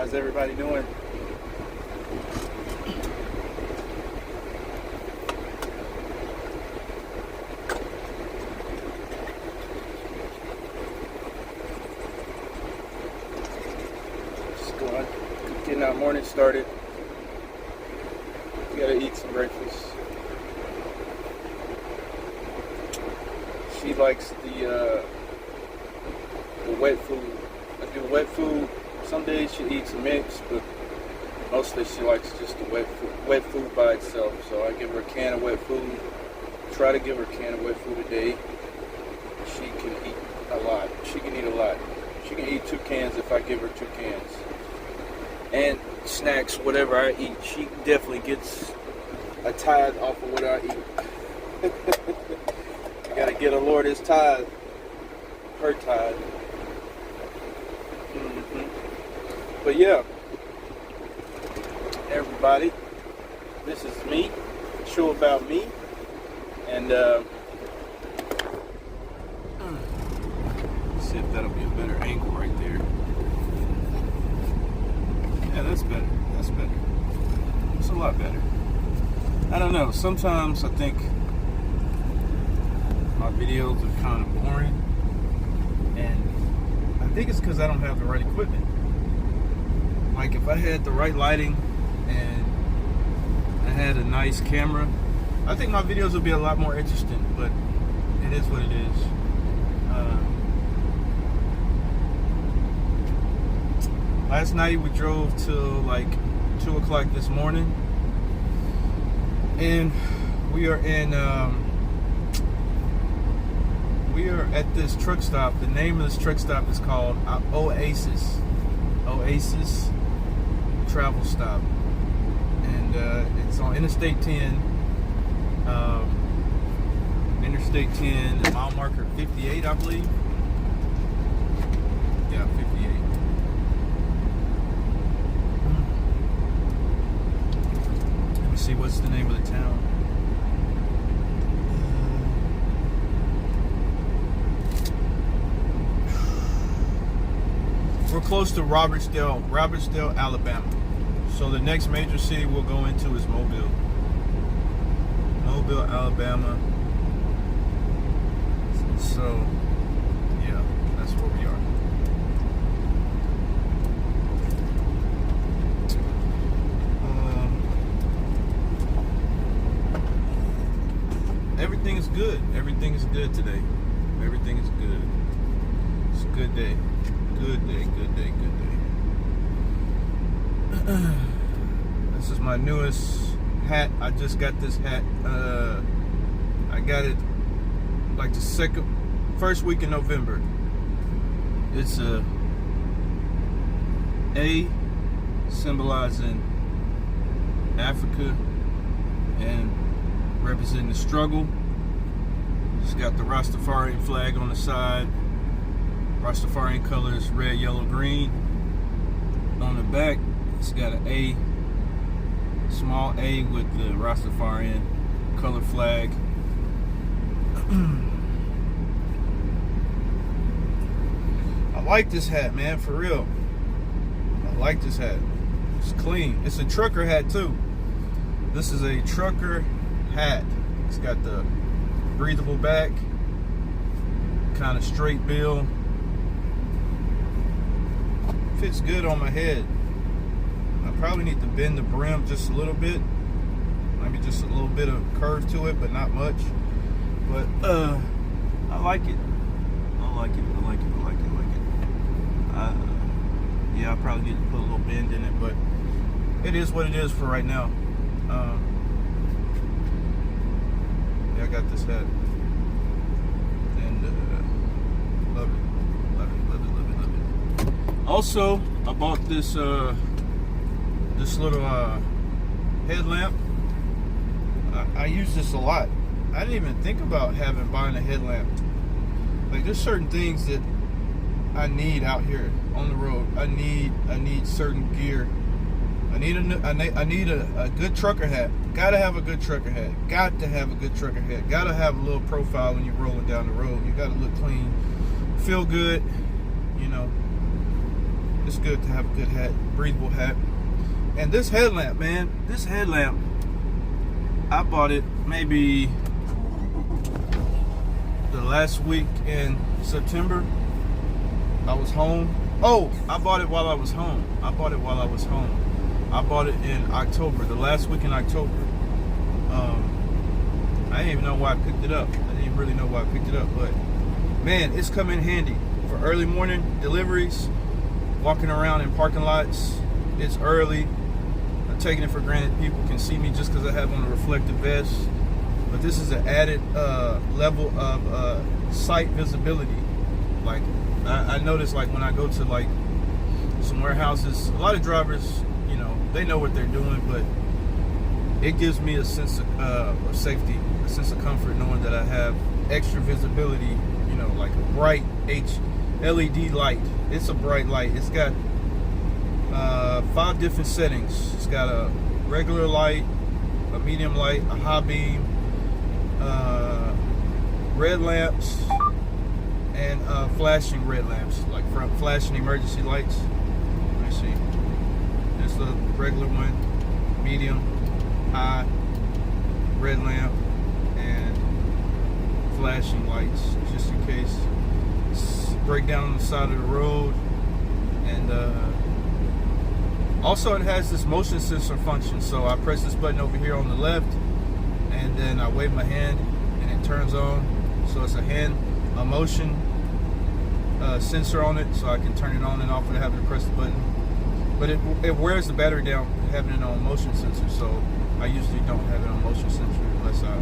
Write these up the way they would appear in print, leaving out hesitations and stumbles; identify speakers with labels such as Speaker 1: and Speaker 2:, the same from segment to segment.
Speaker 1: How's everybody doing? Just going, getting our morning started. We gotta eat some breakfast. She likes the wet food. I do wet food. Some days she eats a mix, but mostly she likes just the wet food by itself. So I give her a can of wet food. Try to give her a can of wet food a day. She can eat a lot. She can eat a lot. She can eat 2 cans if I give her 2 cans. And snacks, whatever I eat, she definitely gets a tithe off of what I eat. I gotta get a Lord his tithe. Her tithe. But yeah, everybody, this is me, show about me, and let's see if that'll be a better angle right there. Yeah, that's better, that's better. It's a lot better. I don't know, sometimes I think my videos are kind of boring, and I think it's because I don't have the right equipment. Like if I had the right lighting and I had a nice camera, I think my videos would be a lot more interesting, but it is what it is. Last night we drove till like 2 o'clock this morning, and we are at this truck stop. The name of this truck stop is called Oasis Travel Stop, and it's on Interstate 10. Interstate 10, mile marker 58, I believe. Yeah, 58. Let me see, what's the name of the town? We're close to Robertsdale, Alabama. So the next major city we'll go into is Mobile, Alabama. So, yeah, that's where we are. Everything is good. Everything is good today. Everything is good. It's a good day. Good day. This is my newest hat. I just got this hat. I got it like the first week in November. It's a symbolizing Africa and representing the struggle. It's got the Rastafarian flag on the side. Rastafarian colors, red, yellow, green. On the back, it's got an A, small A with the Rastafarian color flag. I like this hat, man, for real. I like this hat. It's clean. It's a trucker hat too. This is a trucker hat. It's got the breathable back, kind of straight bill. Fits good on my head. I probably need to bend the brim just a little bit. Maybe just a little bit of curve to it, but not much. But I like it. Yeah, I probably need to put a little bend in it, but it is what it is for right now. Yeah, I got this hat, and love it. Also, I bought this little headlamp. I use this a lot. I didn't even think about buying a headlamp. Like, there's certain things that I need out here on the road. I need certain gear. I need a good trucker hat. Gotta have a good trucker hat. Got to have a good trucker hat. Gotta have a little profile when you're rolling down the road. You gotta look clean, feel good, you know. It's good to have a good hat, breathable hat. And this headlamp, man, this headlamp, I bought it maybe the last week in September. I was home. Oh, I bought it while I was home. I bought it in October, the last week in October. I didn't even know why I picked it up. I didn't really know why I picked it up, but man, it's come in handy for early morning deliveries, walking around in parking lots. It's early. I'm taking it for granted people can see me just because I have on a reflective vest, but this is an added level of sight visibility. Like I notice, like when I go to like some warehouses, a lot of drivers, you know, they know what they're doing, but it gives me a sense of safety, a sense of comfort knowing that I have extra visibility, you know, like a bright LED light. It's a bright light. It's got 5 different settings. It's got a regular light, a medium light, a high beam, red lamps, and flashing red lamps, like front flashing emergency lights. Let me see. There's the regular one, medium, high, red lamp, and flashing lights, just in case. Break down on the side of the road. And also it has this motion sensor function, so I press this button over here on the left, and then I wave my hand and it turns on. So it's a motion sensor on it, so I can turn it on and off without having to press the button. But it wears the battery down having it on motion sensor, so I usually don't have it on motion sensor unless I, you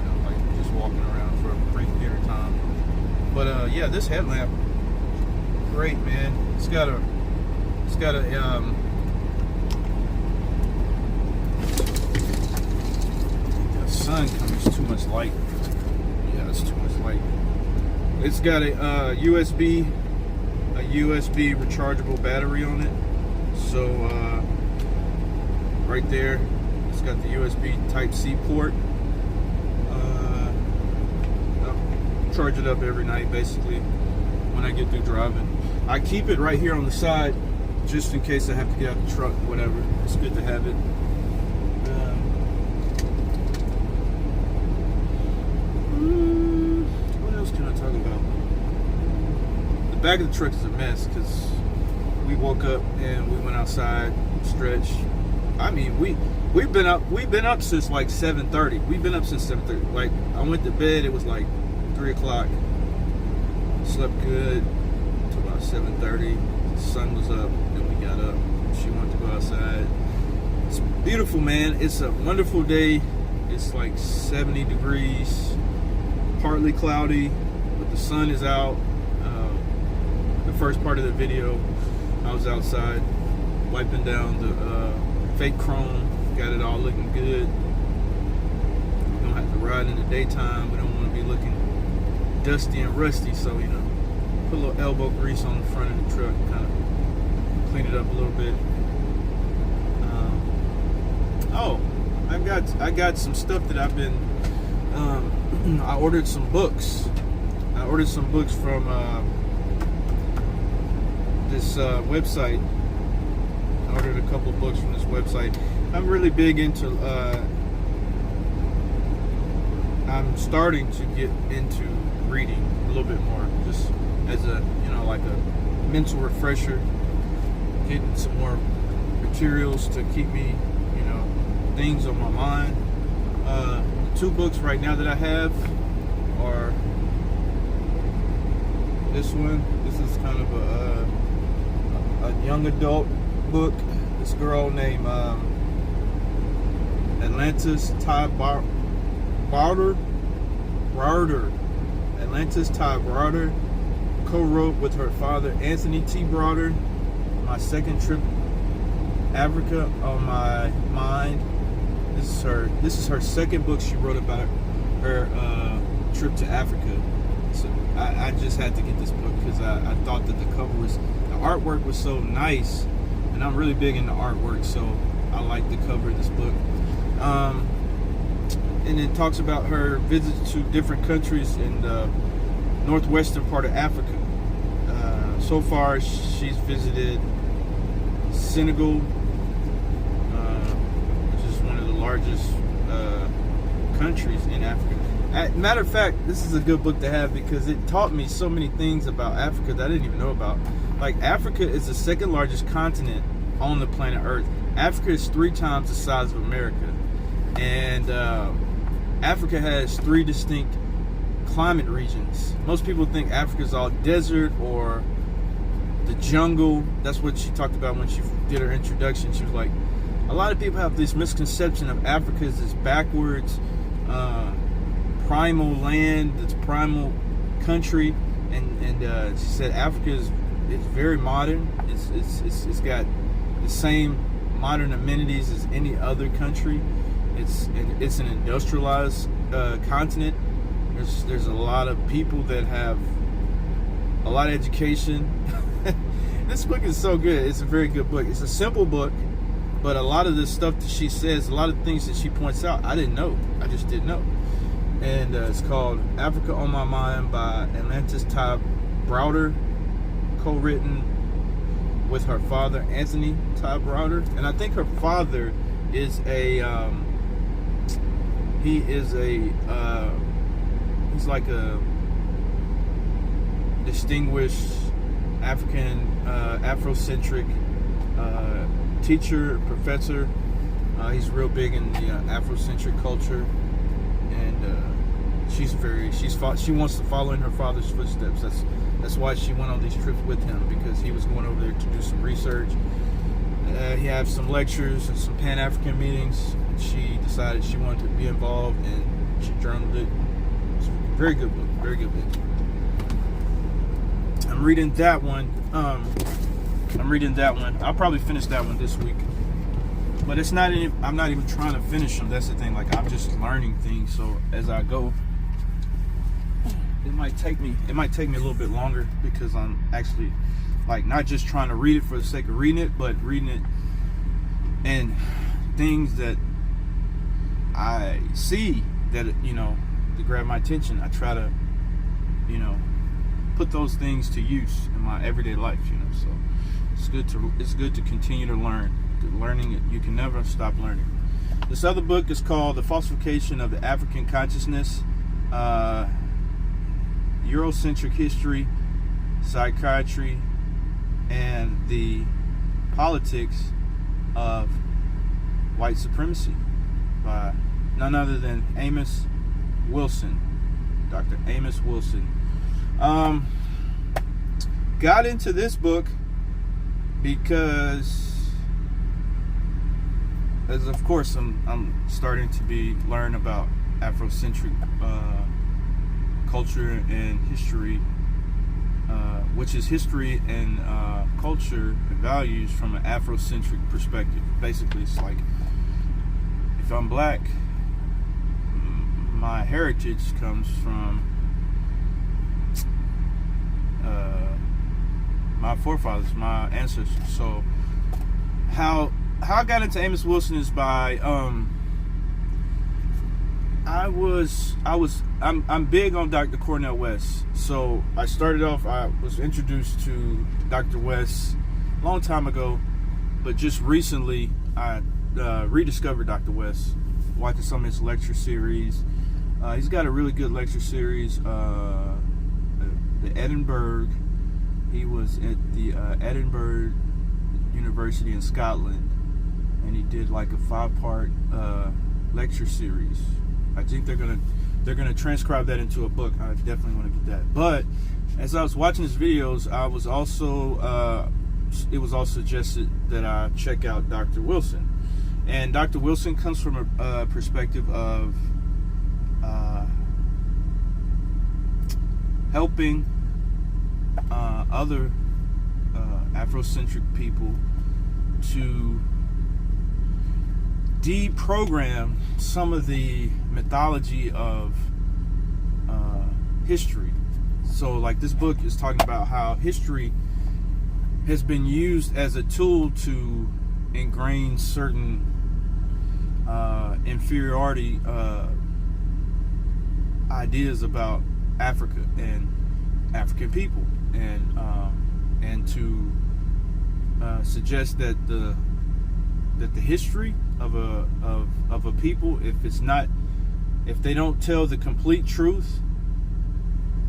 Speaker 1: know, like just walking around for a brief period of time. But yeah, this headlamp, great, man. It's got a the sun comes too much light. Yeah, it's too much light. It's got a USB rechargeable battery on it. So right there, it's got the USB Type-C port. I'll charge it up every night, basically, when I get through driving. I keep it right here on the side, just in case I have to get out the truck, whatever. It's good to have it. What else can I talk about? The back of the truck is a mess because we woke up and we went outside, stretched. I mean, we've been up since like 7:30. We've been up since 7:30. Like, I went to bed, it was like 3 o'clock. Slept good until about 7:30. The sun was up, then we got up. She wanted to go outside. It's beautiful, man. It's a wonderful day. It's like 70 degrees, partly cloudy, but the sun is out. The first part of the video, I was outside wiping down the fake chrome. Got it all looking good. We don't have to ride in the daytime. We don't want to be looking dusty and rusty, so, you know, put a little elbow grease on the front of the truck, kind of clean it up a little bit. Oh, I got some stuff that I've been. I ordered some books. I ordered some books from this website. I ordered a couple of books from this website. I'm really big into. I'm starting to get into reading a little bit more, just as a, you know, like a mental refresher. Getting some more materials to keep me, you know, things on my mind. The 2 books right now that I have are this one. This is kind of a young adult book. This girl named Atlantis Ty Browder. Atlantis Ty Browder co-wrote with her father Anthony T. Browder. My second trip Africa on my mind. This is her second book she wrote about her trip to Africa. So I just had to get this book because I thought that the artwork was so nice, and I'm really big into artwork, so I like the cover of this book. And it talks about her visits to different countries in the northwestern part of Africa. So far, she's visited Senegal, which is one of the largest countries in Africa. Matter of fact, this is a good book to have because it taught me so many things about Africa that I didn't even know about. Like, Africa is the second largest continent on the planet Earth. Africa is 3 times the size of America. And Africa has 3 distinct climate regions. Most people think Africa is all desert or the jungle. That's what she talked about when she did her introduction. She was like, a lot of people have this misconception of Africa as this backwards, primal land, this primal country, and she said Africa is very modern. It's got the same modern amenities as any other country. It's an industrialized continent. There's a lot of people that have a lot of education. This book is so good. It's a very good book. It's a simple book, but a lot of the stuff that she says, a lot of things that she points out, I didn't know. I just didn't know. And it's called Africa on My Mind by Atlantis Ty Browder, co-written with her father, Anthony Ty Browder. And I think her father is he's like a distinguished African, Afrocentric teacher, professor. He's real big in the Afrocentric culture, and she wants to follow in her father's footsteps. That's why she went on these trips with him, because he was going over there to do some research. He had some lectures and some Pan-African meetings. And she decided she wanted to be involved, and she journaled it. It's a very good book. Very good book. I'm reading that one. I'll probably finish that one this week. But it's not. I'm not even trying to finish them. That's the thing. Like, I'm just learning things. So as I go, it might take me a little bit longer, because I'm actually, like, not just trying to read it for the sake of reading it, but reading it and things that I see that, to grab my attention. I try to, put those things to use in my everyday life, So it's good to continue to learn. Learning, you can never stop learning. This other book is called The Falsification of the African Consciousness, Eurocentric History, Psychiatry, and the Politics of White Supremacy, by none other than Amos Wilson, Dr. Amos Wilson. Got into this book because, as of course, I'm starting to learn about Afrocentric culture and history, which is history and culture and values from an Afrocentric perspective. Basically, it's like, if I'm black, my heritage comes from my forefathers, my ancestors. So how I got into Amos Wilson is by I'm big on Dr. Cornel West. So I started off, I was introduced to Dr. West a long time ago, but just recently I rediscovered Dr. West, watching some of his lecture series. He's got a really good lecture series. The Edinburgh. He was at the Edinburgh University in Scotland, and he did like a 5-part lecture series. I think they're gonna transcribe that into a book. I definitely want to get that. But as I was watching his videos, I was also it was also suggested that I check out Dr. Wilson. And Dr. Wilson comes from a perspective of helping other Afrocentric people to deprogram some of the mythology of history. So, like, this book is talking about how history has been used as a tool to ingrain certain inferiority ideas about Africa and African people, and to suggests that the history of a people, if they don't tell the complete truth,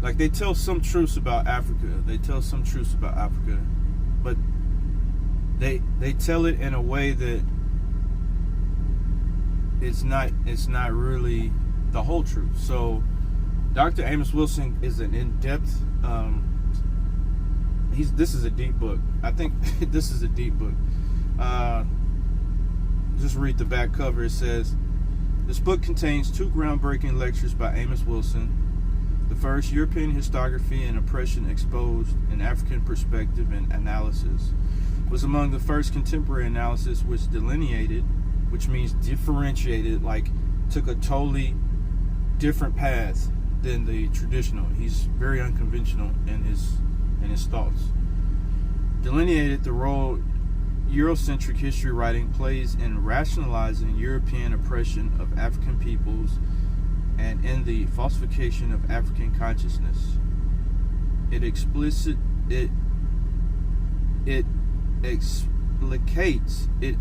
Speaker 1: like they tell some truths about Africa, but they tell it in a way that it's not really the whole truth. So Dr. Amos Wilson is an in-depth. This is a deep book. I think this is a deep book. Just read the back cover. It says, this book contains 2 groundbreaking lectures by Amos Wilson. The first, European Historiography and Oppression Exposed in African Perspective and Analysis, was among the first contemporary analysis which delineated, which means differentiated, like took a totally different path than the traditional. He's very unconventional in his thoughts. Delineated the role Eurocentric history writing plays in rationalizing European oppression of African peoples and in the falsification of African consciousness. It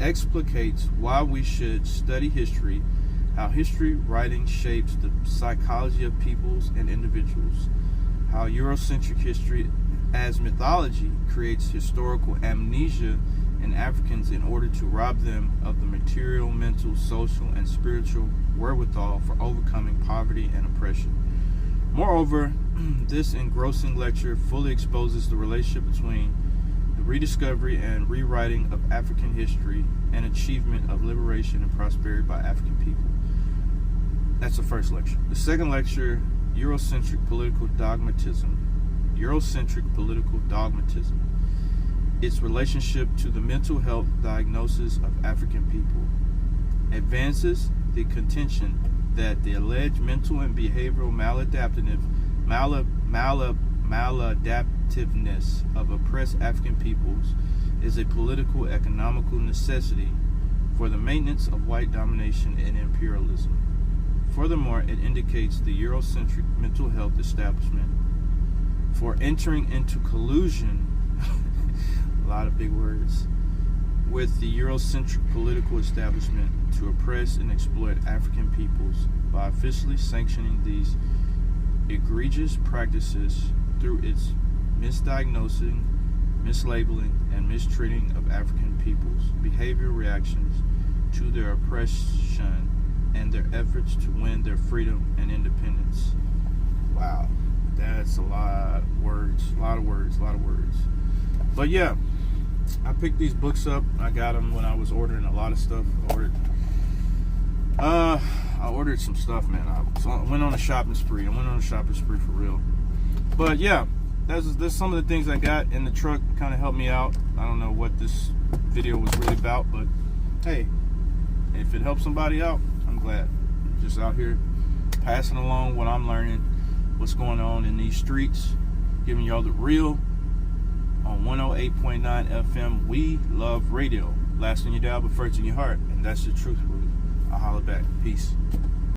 Speaker 1: explicates why we should study history, how history writing shapes the psychology of peoples and individuals, how Eurocentric history as mythology creates historical amnesia in Africans in order to rob them of the material, mental, social, and spiritual wherewithal for overcoming poverty and oppression. Moreover, this engrossing lecture fully exposes the relationship between the rediscovery and rewriting of African history and achievement of liberation and prosperity by African people. That's the first lecture. The second lecture, Eurocentric Political Dogmatism. Its relationship to the mental health diagnosis of African people, advances the contention that the alleged mental and behavioral maladaptiveness of oppressed African peoples is a political economical necessity for the maintenance of white domination and imperialism. Furthermore, it indicates the Eurocentric mental health establishment for entering into collusion a lot of big words, with the Eurocentric political establishment to oppress and exploit African peoples by officially sanctioning these egregious practices through its misdiagnosing, mislabeling, and mistreating of African peoples' behavioral reactions to their oppression and their efforts to win their freedom and independence. Wow, that's a lot of words. But yeah, I picked these books up. I got them when I was ordering a lot of stuff. I ordered some stuff, man. I went on a shopping spree. For real. But yeah, there's some of the things I got in the truck. Kind of helped me out. I don't know what this video was really about, but hey, if it helps somebody out, I'm glad. Just out here passing along what I'm learning, what's going on in these streets, giving y'all the real. On 108.9 FM, we love radio. Last in your dial, but first in your heart. And that's the truth, Ruth. I'll holler back. Peace.